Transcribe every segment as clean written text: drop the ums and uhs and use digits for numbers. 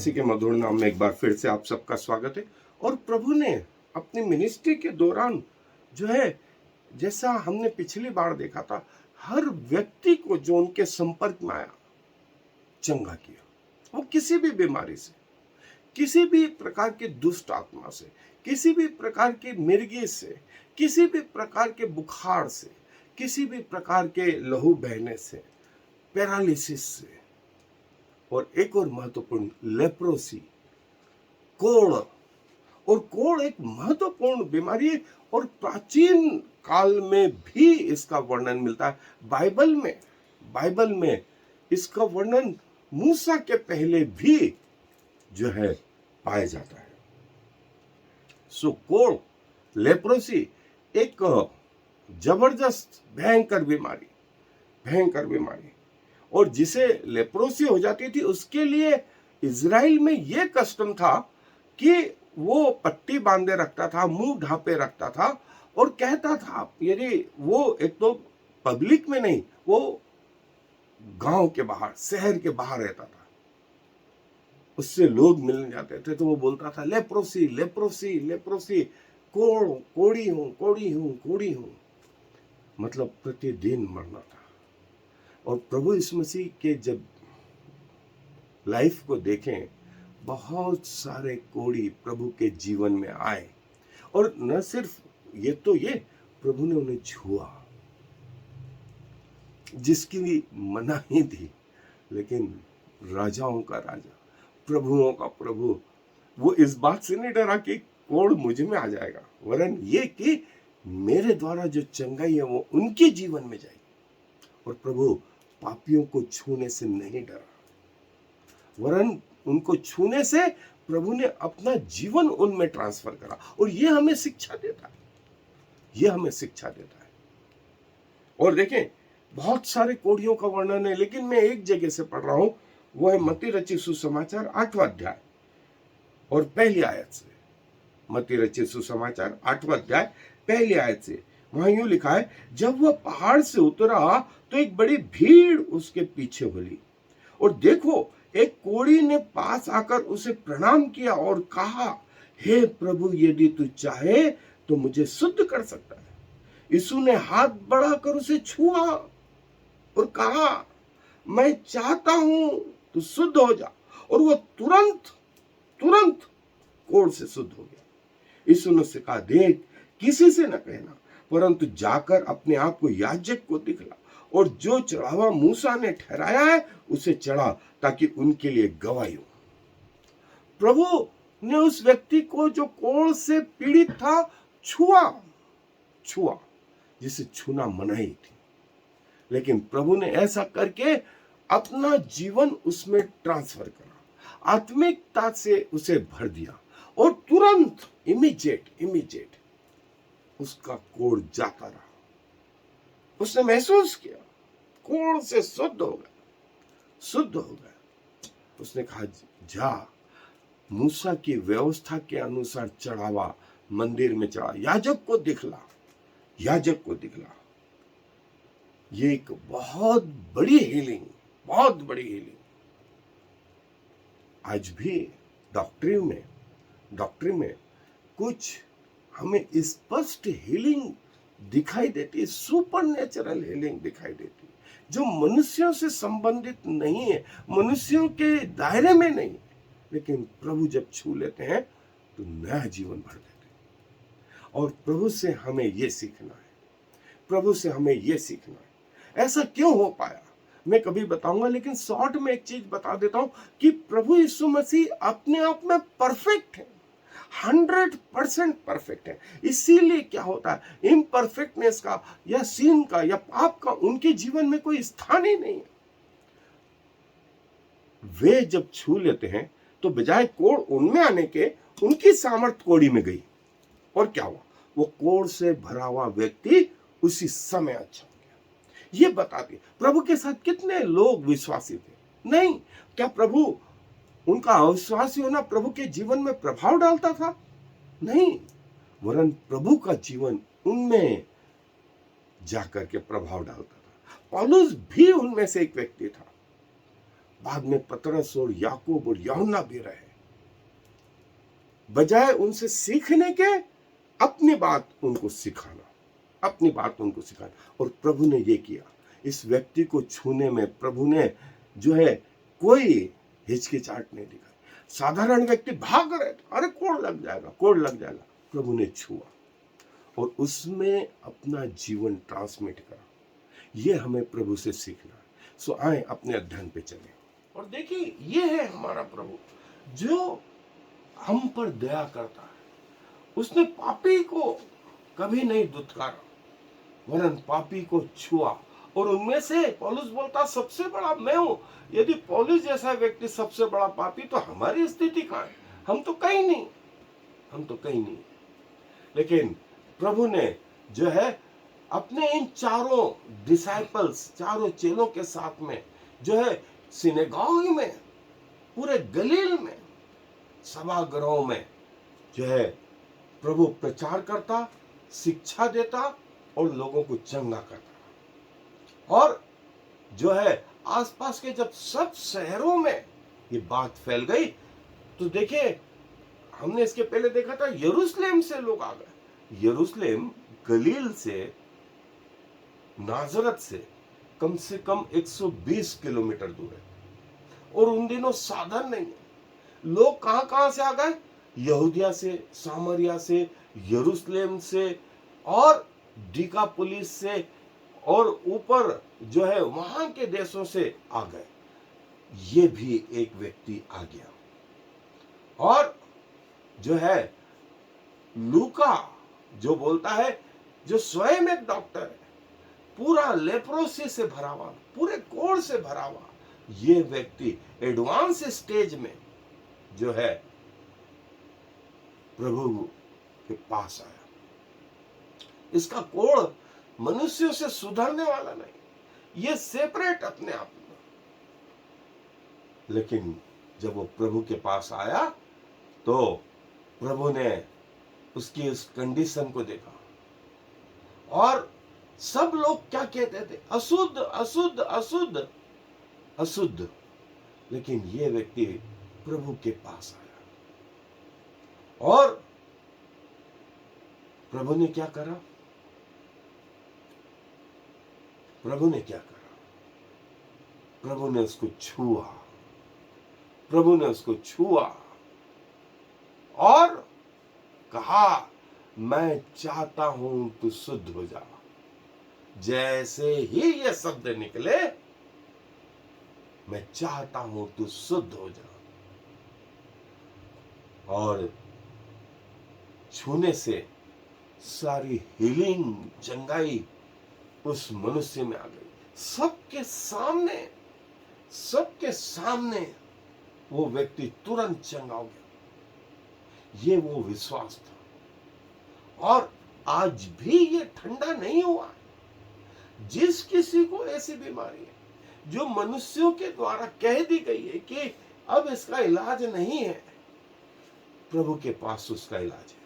मसीह के मधुर नाम में एक बार फिर से आप सबका स्वागत है। और प्रभु ने अपनी मिनिस्ट्री के दौरान जो है, जैसा हमने पिछली बार देखा था, हर व्यक्ति को जो उनके संपर्क में आया चंगा किया। वो किसी भी बीमारी से, किसी भी प्रकार की दुष्ट आत्मा से, किसी भी प्रकार की मिर्गी से, किसी भी प्रकार के बुखार से, किसी भी प्रकार के लहू बहने से, पैरालिसिस से, और एक और महत्वपूर्ण लेप्रोसी, कोढ़। और कोढ़ एक महत्वपूर्ण बीमारी है और प्राचीन काल में भी इसका वर्णन मिलता है। बाइबल में इसका वर्णन मूसा के पहले भी जो है पाया जाता है। सो कोढ़, लेप्रोसी एक जबरदस्त भयंकर बीमारी, और जिसे लेप्रोसी हो जाती थी उसके लिए इज़राइल में यह कस्टम था कि वो पट्टी बांधे रखता था, मुंह ढांपे रखता था और कहता था, यदि वो एक तो पब्लिक में नहीं, वो गांव के बाहर, शहर के बाहर रहता था, उससे लोग मिलने जाते थे तो वो बोलता था लेप्रोसी लेप्रोसी लेप्रोसी, कोढ़ी हूं, मतलब प्रतिदिन मरना था। और प्रभु यीशु मसीह के जब लाइफ को देखें, बहुत सारे कोढ़ी प्रभु के जीवन में आए, और न सिर्फ ये प्रभु ने उन्हें छुआ, जिसकी भी मनाही थी, लेकिन राजाओं का राजा, प्रभुओं का प्रभु, वो इस बात से नहीं डरा कि कोढ़ मुझ में आ जाएगा, वरन ये कि मेरे द्वारा जो चंगाई है वो उनके जीवन में जाएगी। और प्रभु पापियों को छूने से नहीं डरा, वरन उनको छूने से प्रभु ने अपना जीवन उनमें ट्रांसफर करा। और ये हमें शिक्षा देता है, और देखें, बहुत सारे कोढ़ियों का वर्णन है, लेकिन मैं एक जगह से पढ़ रहा हूं, वो है मत्ती रचित सुसमाचार 8वां अध्याय और पहली आयत से। मत्ती रचित सुसमाचार 8वां अध्याय पहली आयत से वहां यूं लिखा है, जब वह पहाड़ से उतरा तो एक बड़ी भीड़ उसके पीछे बोली, और देखो, एक कोढ़ी ने पास आकर उसे प्रणाम किया और कहा, हे प्रभु, यदि तू चाहे तो मुझे शुद्ध कर सकता है। यीशु ने हाथ बढ़ाकर उसे छुआ और कहा, मैं चाहता हूं तू शुद्ध हो जा। और वह तुरंत कोढ़ से शुद्ध हो गया। यीशु ने उससे कहा, देख, किसी से न कहना, परंतु जाकर अपने आप को याजक को दिखला, और जो चढ़ावा मूसा ने ठहराया है उसे चढ़ा, ताकि उनके लिए गवाही हो। प्रभु ने उस व्यक्ति को जो कोढ़ से पीड़ित था छुआ, जिसे छूना मनाही थी, लेकिन प्रभु ने ऐसा करके अपना जीवन उसमें ट्रांसफर करा, आत्मिकता से उसे भर दिया, और तुरंत इमीडिएट उसका कोढ़ जाता रहा। उसने महसूस किया, कोढ़ से शुद्ध हो गया। उसने कहा, जा, मूसा की व्यवस्था के अनुसार चढ़ावा मंदिर में चढ़ा, याजक को दिखला। ये एक बहुत बड़ी हीलिंग। आज भी डॉक्टरी में कुछ हमें स्पष्ट हीलिंग दिखाई देती है, सुपरनेचुरल हीलिंग दिखाई देती है, जो मनुष्यों से संबंधित नहीं है, मनुष्यों के दायरे में नहीं, लेकिन प्रभु जब छू लेते हैं तो नया जीवन भर देते हैं। और प्रभु से हमें यह सीखना है। ऐसा क्यों हो पाया मैं कभी बताऊंगा, लेकिन शॉर्ट में एक चीज बता देता हूं कि प्रभु यीशु मसीह अपने आप में परफेक्ट है, 100% परफेक्ट है। इसीलिए क्या होता है, इम्परफेक्टनेस का या सीन का या पाप का उनके जीवन में कोई स्थान ही नहीं है। वे जब छू लेते हैं तो बजाय कोढ़ उनमें आने के, उनकी सामर्थ कोढ़ी में गई, और क्या हुआ, वो कोढ़ से भरा हुआ व्यक्ति उसी समय अच्छा हो गया। ये बताते प्रभु के साथ कितने लोग विश्वासी थे। नहीं, क्या प्रभु, उनका अविश्वासी होना प्रभु के जीवन में प्रभाव डालता था? नहीं, वरन प्रभु का जीवन उनमें जाकर के प्रभाव डालता था। पौलुस भी उनमें से एक व्यक्ति था। बाद में पतरस और याकूब और यूहन्ना भी रहे। बजाय उनसे सीखने के अपनी बात उनको सिखाना, अपनी बात उनको सिखाना। और प्रभु ने ये किया, इस व्यक्ति को छूने में प्रभु ने जो है कोई हिचकिचाहट नहीं दिखाई। साधारण व्यक्ति भाग रहे थे, अरे कोड़ लग जाएगा, कोड़ लग जाएगा। प्रभु ने छुआ और उसमें अपना जीवन ट्रांसमिट करा। ये हमें प्रभु से सीखना है। सो आए अपने अध्ययन पे चले और देखिए, ये है हमारा प्रभु जो हम पर दया करता है। उसने पापी को कभी नहीं दुत्कारा, वरन पापी को छुआ। और उनमें से पौलुस बोलता सबसे बड़ा मैं हूं। यदि पौलुस जैसा व्यक्ति सबसे बड़ा पापी, तो हमारी स्थिति कहां है? हम तो कहीं नहीं, हम तो कहीं नहीं। लेकिन प्रभु ने जो है अपने इन चारों डिसाइपल्स, चारों चेलों के साथ में जो है सिनेगॉग में, पूरे गलील में, सभागृहों में जो है प्रभु प्रचार करता, शिक्षा देता और लोगों को चंगा करता। और जो है आसपास के जब सब शहरों में ये बात फैल गई, तो देखिए हमने इसके पहले देखा था यरूशलेम से लोग आ गए। यरूशलेम गलील से, नाजरत से कम 120 किलोमीटर दूर है। और उन दिनों साधन नहीं है। लोग कहां कहां से आ गए? यहूदिया से, सामरिया से, यरूशलेम से और डिकापुलिस से, और ऊपर जो है वहां के देशों से आ गए। ये भी एक व्यक्ति आ गया। और जो है लूका जो बोलता है, जो स्वयं एक डॉक्टर है, पूरा लेप्रोसी से भरा हुआ, पूरे कोढ़ से भरा हुआ, ये व्यक्ति एडवांस स्टेज में जो है प्रभु के पास आया। इसका कोढ़ मनुष्यों से सुधरने वाला नहीं, ये सेपरेट अपने आप में। लेकिन जब वो प्रभु के पास आया, तो प्रभु ने उसकी उस कंडीशन को देखा। और सब लोग क्या कहते थे? अशुद्ध, अशुद्ध, अशुद्ध, अशुद्ध। लेकिन ये व्यक्ति प्रभु के पास आया और प्रभु ने क्या करा? प्रभु ने क्या करा? प्रभु ने उसको छुआ। प्रभु ने उसको छुआ और कहा, मैं चाहता हूं तू शुद्ध हो जा। जैसे ही ये शब्द निकले, मैं चाहता हूं तू शुद्ध हो जा, और छूने से सारी हीलिंग, चंगाई उस मनुष्य में आ गई। सबके सामने, सबके सामने वो व्यक्ति तुरंत चंगा हो गया। ये वो विश्वास था। और आज भी ये ठंडा नहीं हुआ। जिस किसी को ऐसी बीमारी है जो मनुष्यों के द्वारा कह दी गई है कि अब इसका इलाज नहीं है, प्रभु के पास उसका इलाज है।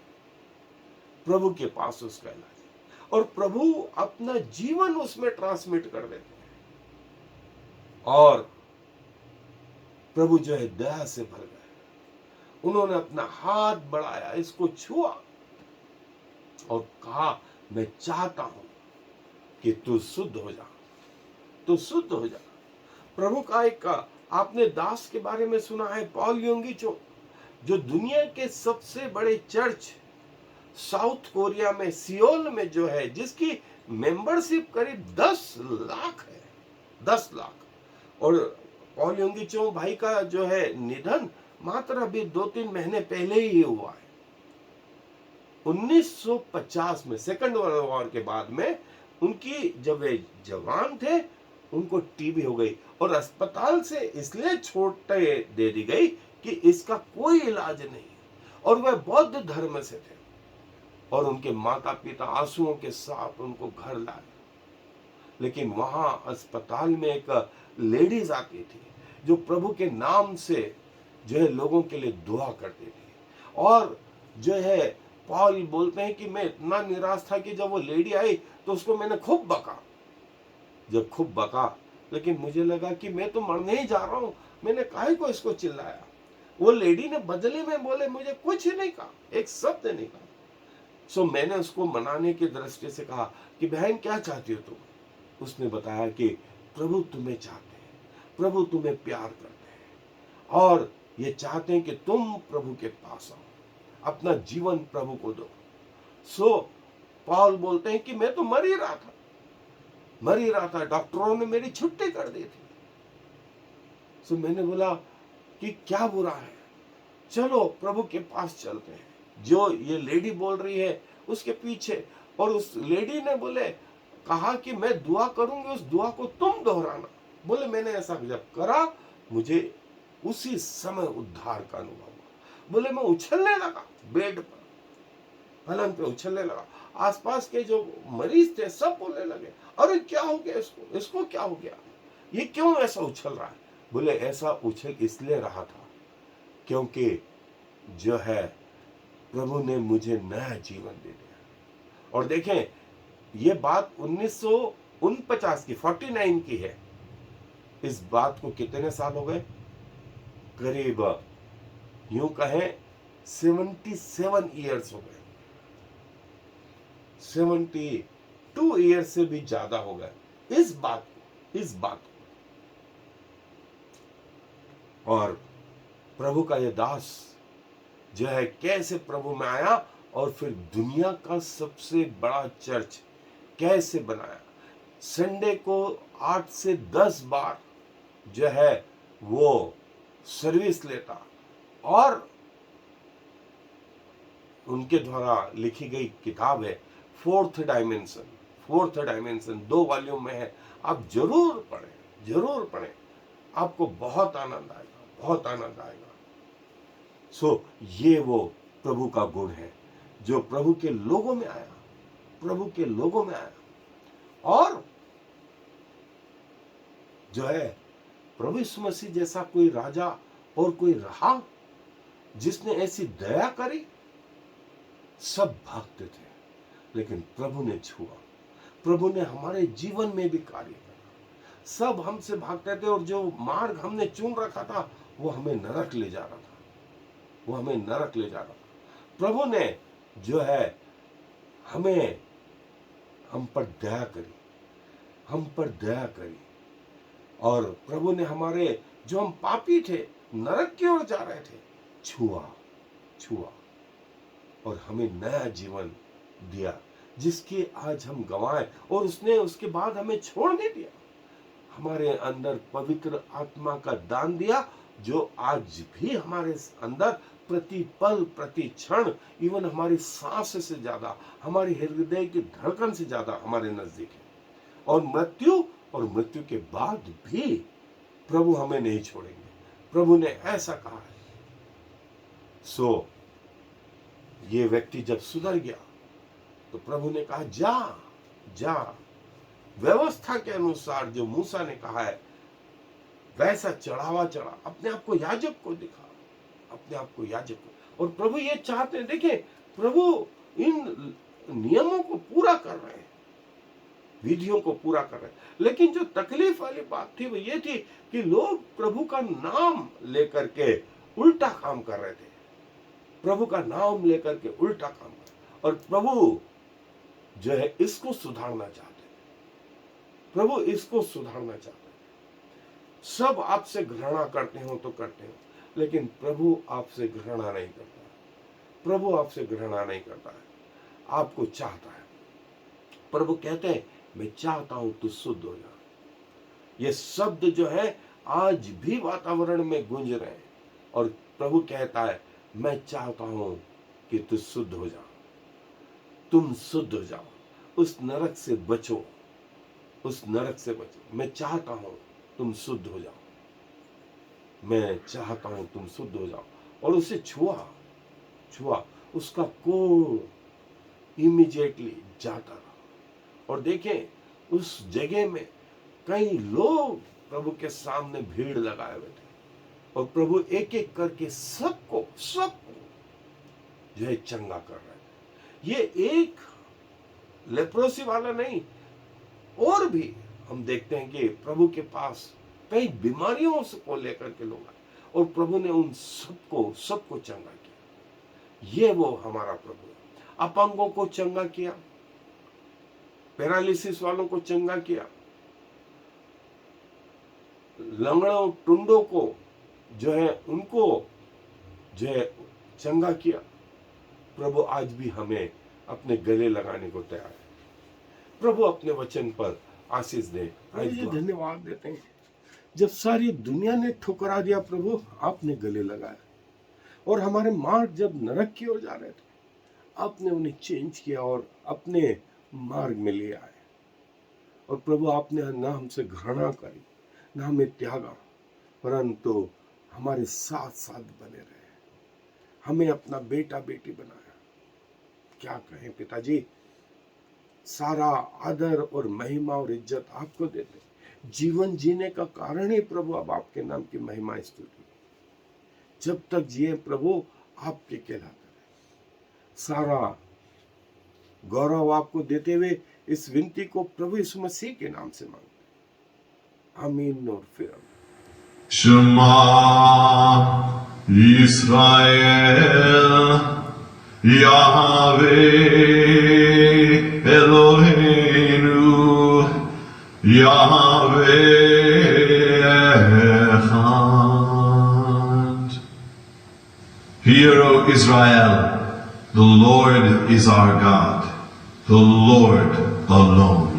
प्रभु के पास उसका इलाज है और प्रभु अपना जीवन उसमें ट्रांसमिट कर देते हैं। और प्रभु जो है दया से भर गए। उन्होंने अपना हाथ बढ़ाया, इसको छुआ और कहा, मैं चाहता हूं कि तू शुद्ध हो जा, तू शुद्ध हो जा। प्रभु का एक आपने दास के बारे में सुना है, पॉल योंगिचो, जो दुनिया के सबसे बड़े चर्च साउथ कोरिया में, सियोल में जो है, जिसकी मेंबरशिप करीब 10 लाख है, 10 लाख। और पॉल योंगिचो भाई का जो है निधन मात्र अभी 2-3 महीने पहले ही हुआ है। 1950 में, सेकंड वर्ल्ड वॉर के बाद में, उनकी जब वे जवान थे, उनको टीबी हो गई और अस्पताल से इसलिए छोड़ते दे दी गई कि इसका कोई इलाज नहीं। और वह बौद्ध धर्म से थे और उनके माता पिता आंसुओं के साथ उनको घर लाए। लेकिन वहां अस्पताल में एक लेडीज आती थी जो प्रभु के नाम से जो है लोगों के लिए दुआ करती थी। और जो है पॉल बोलते हैं कि मैं इतना निराश था कि जब वो लेडी आई तो उसको मैंने खूब बका। जब खूब बका, लेकिन मुझे लगा कि मैं तो मरने ही जा रहा हूं, मैंने काहे को इसको चिल्लाया। वो लेडी ने बदले में बोले मुझे कुछ नहीं कहा, एक शब्द नहीं कहा। सो मैंने उसको मनाने की दृष्टि से कहा कि बहन क्या चाहती हो तुम। उसने बताया कि प्रभु तुम्हें चाहते हैं, प्रभु तुम्हें प्यार करते हैं और ये चाहते हैं कि तुम प्रभु के पास आओ, अपना जीवन प्रभु को दो। सो पौल बोलते हैं कि मैं तो मर ही रहा था, डॉक्टरों ने मेरी छुट्टी कर दी थी। सो मैंने बोला कि क्या बुरा है, चलो प्रभु के पास चलते हैं। जो ये लेडी बोल रही है उसके पीछे, और उस लेडी ने बोले कहा कि मैं दुआ करूंगी, उस दुआ को तुम दोहराना। बोले मैंने ऐसा जब करा मुझे उसी समय उद्धार का अनुभव हुआ। बोले मैं उछलने लगा, बेड पर पलंग पे उछलने लगा। आसपास के जो मरीज थे सब बोलने लगे अरे क्या हो गया इसको क्या हो गया, ये क्यों ऐसा उछल रहा है। बोले ऐसा उछल इसलिए रहा था क्योंकि जो है प्रभु ने मुझे नया जीवन दे दिया। और देखें ये बात 1949 की 49 की है। इस बात को कितने साल हो गए, करीब यूं कहें 77 ईयर्स हो गए, 72 ईयर्स से भी ज्यादा हो गए इस बात को। और प्रभु का ये दास जो है कैसे प्रभु में आया और फिर दुनिया का सबसे बड़ा चर्च कैसे बनाया। संडे को 8 से 10 बार जो है वो सर्विस लेता, और उनके द्वारा लिखी गई किताब है फोर्थ डायमेंशन 2 वॉल्यूम में है। आप जरूर पढ़ें, आपको बहुत आनंद आएगा। सो ये वो प्रभु का गुण है जो प्रभु के लोगों में आया, और जो है प्रभु यीशु मसीह जैसा कोई राजा और कोई रहा जिसने ऐसी दया करी। सब भागते थे लेकिन प्रभु ने छुआ, प्रभु ने हमारे जीवन में भी कार्य करा। सब हमसे भागते थे और जो मार्ग हमने चुन रखा था वो हमें नरक ले जा रहा था, प्रभु ने जो है हम पर दया करी, और प्रभु ने हमारे जो हम पापी थे नरक की ओर जा रहे थे छुआ और हमें नया जीवन दिया जिसके आज हम गवाए, और उसने उसके बाद हमें छोड़ नहीं दिया। हमारे अंदर पवित्र आत्मा का दान दिया जो आज भी हमारे अंदर प्रति पल प्रति क्षण, इवन हमारी सांस से ज्यादा, हमारी हृदय की धड़कन से ज्यादा हमारे नजदीक है। और मृत्यु के बाद भी प्रभु हमें नहीं छोड़ेंगे, प्रभु ने ऐसा कहा है। सो ये व्यक्ति जब सुधर गया तो प्रभु ने कहा जा व्यवस्था के अनुसार जो मूसा ने कहा है वैसा चढ़ावा चढ़ा, अपने आप को याजक को दिखा, और प्रभु ये चाहते हैं। देखिए प्रभु इन नियमों को पूरा कर रहे हैं, विधियों को पूरा कर रहे हैं, लेकिन जो तकलीफ वाली बात थी वो ये थी कि लोग प्रभु का नाम लेकर के उल्टा काम कर रहे थे, और प्रभु जो है इसको सुधारना चाहते हैं। सब आपसे घृणा करते हो तो करते हो, लेकिन प्रभु आपसे घृणा नहीं करता है, आपको चाहता है। प्रभु कहते हैं मैं चाहता हूं तू शुद्ध हो जा। ये शब्द जो है आज भी वातावरण में गूंज रहे हैं, और प्रभु कहता है मैं चाहता हूं कि तू शुद्ध हो जा, तुम शुद्ध हो जाओ, उस नरक से बचो। मैं चाहता हूं तुम शुद्ध हो जाओ, और उसे छुआ, उसका कोढ़ इमीडिएटली जाता रहा। और देखें उस जगह में कई लोग प्रभु के सामने भीड़ लगाए हुए थे, और प्रभु एक एक करके सबको जो है चंगा कर रहे थे। ये एक लेप्रोसी वाला नहीं, और भी हम देखते हैं कि प्रभु के पास कई बीमारियों को लेकर के लोग आए और प्रभु ने उन सबको चंगा किया। ये वो हमारा प्रभु है। अपंगों को चंगा किया, पैरालिसिस वालों को चंगा किया, लंगड़ों टुंडों को जो है उनको जो है चंगा किया। प्रभु आज भी हमें अपने गले लगाने को तैयार है। प्रभु अपने वचन पर आशीष दे। ये धन्यवाद देते हैं, जब सारी दुनिया ने ठुकरा दिया प्रभु आपने गले लगाया, और हमारे मार्ग जब नरक की ओर जा रहे थे आपने उन्हें चेंज किया और अपने मार्ग में ले आए। और प्रभु आपने ना हमसे घृणा करी, ना हमें त्यागा, परंतु हमारे साथ साथ बने रहे, हमें अपना बेटा बेटी बनाया। क्या कहें पिताजी, सारा आदर और महिमा और इज्जत आपको देते। जीवन जीने का कारण ही प्रभु अब आपके नाम की महिमा स्तुति। जब तक जिए प्रभु आपके कहलाते रहे। सारा गौरव आपको देते हुए इस विनती को प्रभु यीशु मसीह के नाम से मांगते, आमीन। और फिर शमा इस्राएल Yahweh Eloheinu Yahweh Echad. Hear, O Israel, the Lord is our God, the Lord alone.